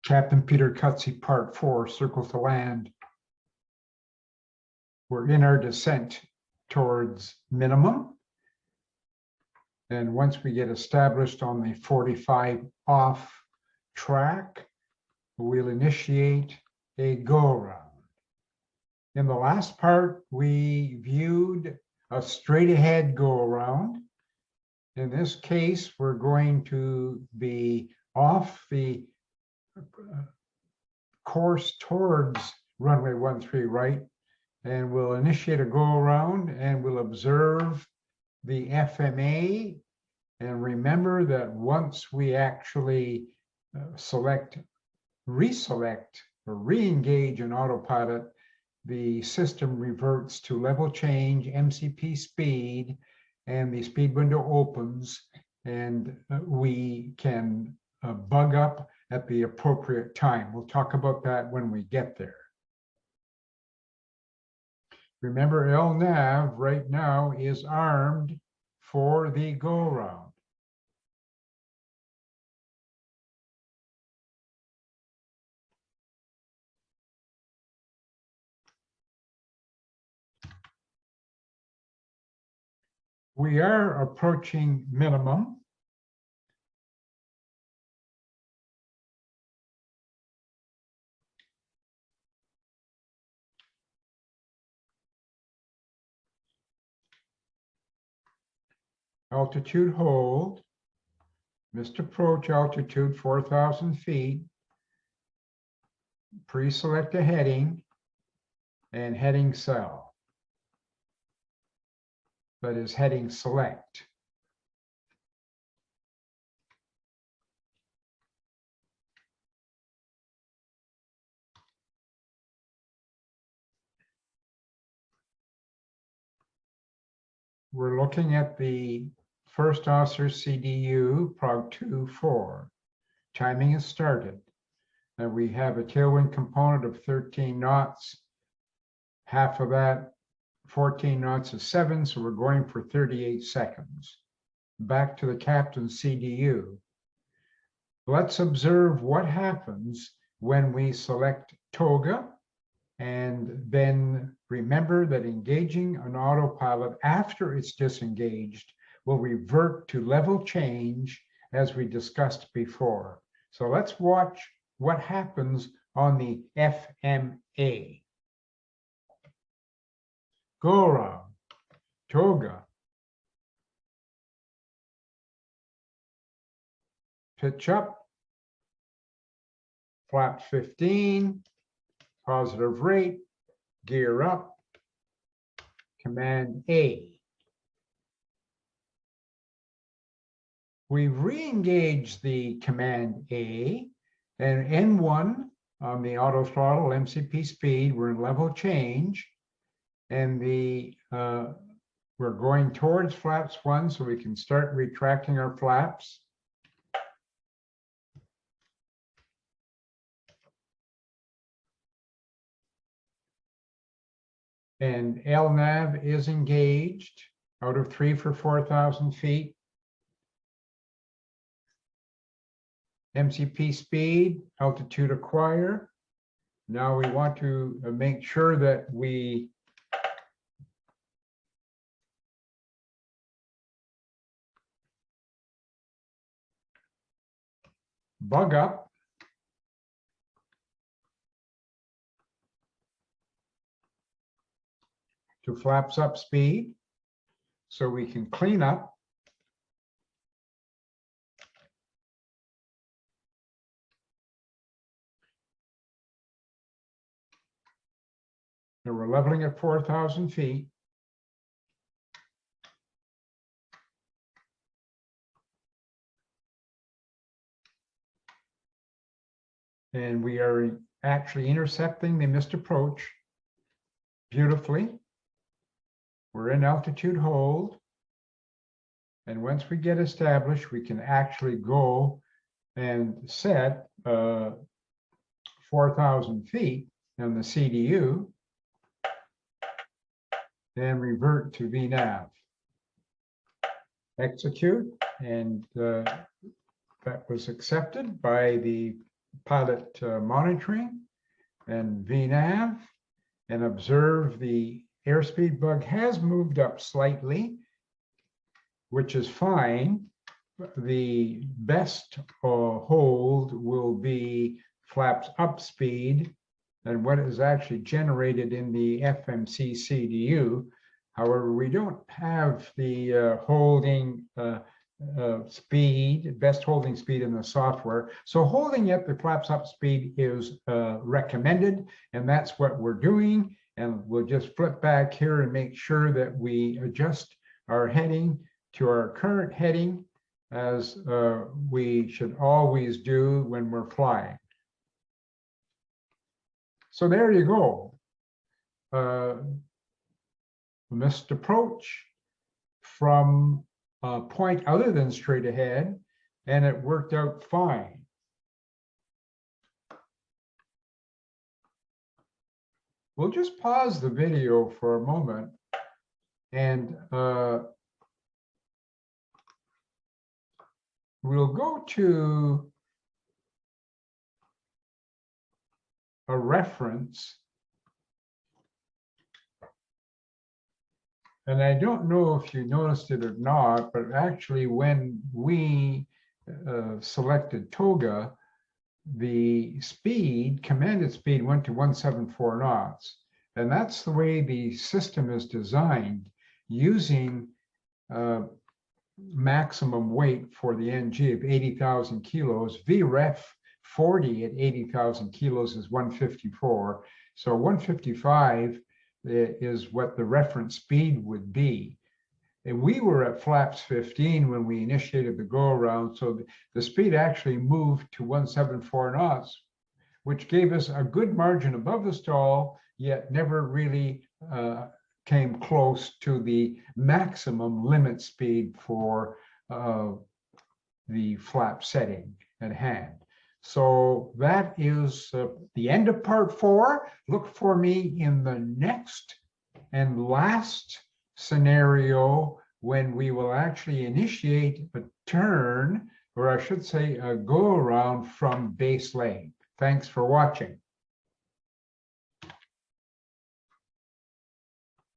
Captain Peter Cutsey, Part 4, Circle to Land. We're in our descent towards minimum. And once we get established on the 45 off track, we'll initiate a go-around. In the last part, we viewed a straight-ahead go-around. In this case, we're going to be off the course towards runway 13 right, and we'll initiate a go-around and we'll observe the FMA. And remember that once we actually reselect or re-engage an autopilot, the system reverts to level change, MCP speed, and the speed window opens, and we can bug up at the appropriate time. We'll talk about that when we get there. Remember, LNAV right now is armed for the go-around. We are approaching minimum. Altitude hold. Missed approach altitude 4,000 feet. Pre-select a heading and heading cell. That is heading select. We're looking at the first officer CDU, prog 2-4. Timing is started. And we have a tailwind component of 13 knots. Half of that, 14 knots is 7, so we're going for 38 seconds. Back to the captain's CDU. Let's observe what happens when we select toga, and then remember that engaging an autopilot after it's disengaged will revert to level change as we discussed before. So let's watch what happens on the FMA. Go around, toga, pitch up, flap 15, positive rate, gear up, command A. We've re-engaged the command A, and N1 on the auto throttle MCP speed, we're in level change. And we're going towards flaps 1, so we can start retracting our flaps. And LNAV is engaged out of 3 for 4,000 feet. MCP speed, altitude acquire. Now we want to make sure that we bug up. To flaps up speed, so we can clean up. And we're leveling at 4,000 feet. And we are actually intercepting the missed approach beautifully. We're in altitude hold. And once we get established, we can actually go and set 4,000 feet on the CDU and revert to VNAV. Execute, and that was accepted by the pilot monitoring and VNAV, and observe the airspeed bug has moved up slightly, which is fine. The best hold will be flaps up speed and what is actually generated in the FMC CDU. However, we don't have the holding speed, best holding speed in the software. So holding at the flaps up speed is recommended, and that's what we're doing. And we'll just flip back here and make sure that we adjust our heading to our current heading, as we should always do when we're flying. So there you go. Missed approach from a point other than straight ahead, and it worked out fine. We'll just pause the video for a moment and we'll go to a reference. And I don't know if you noticed it or not, but actually when we selected TOGA, the speed, commanded speed, went to 174 knots. And that's the way the system is designed, using maximum weight for the NG of 80,000 kilos. VREF 40 at 80,000 kilos is 154. So 155 is what the reference speed would be. And we were at flaps 15 when we initiated the go around. So the speed actually moved to 174 knots, which gave us a good margin above the stall, yet never really came close to the maximum limit speed for the flap setting at hand. So that is the end of part 4. Look for me in the next and last scenario when we will actually initiate a turn, or I should say a go around from base leg. Thanks for watching.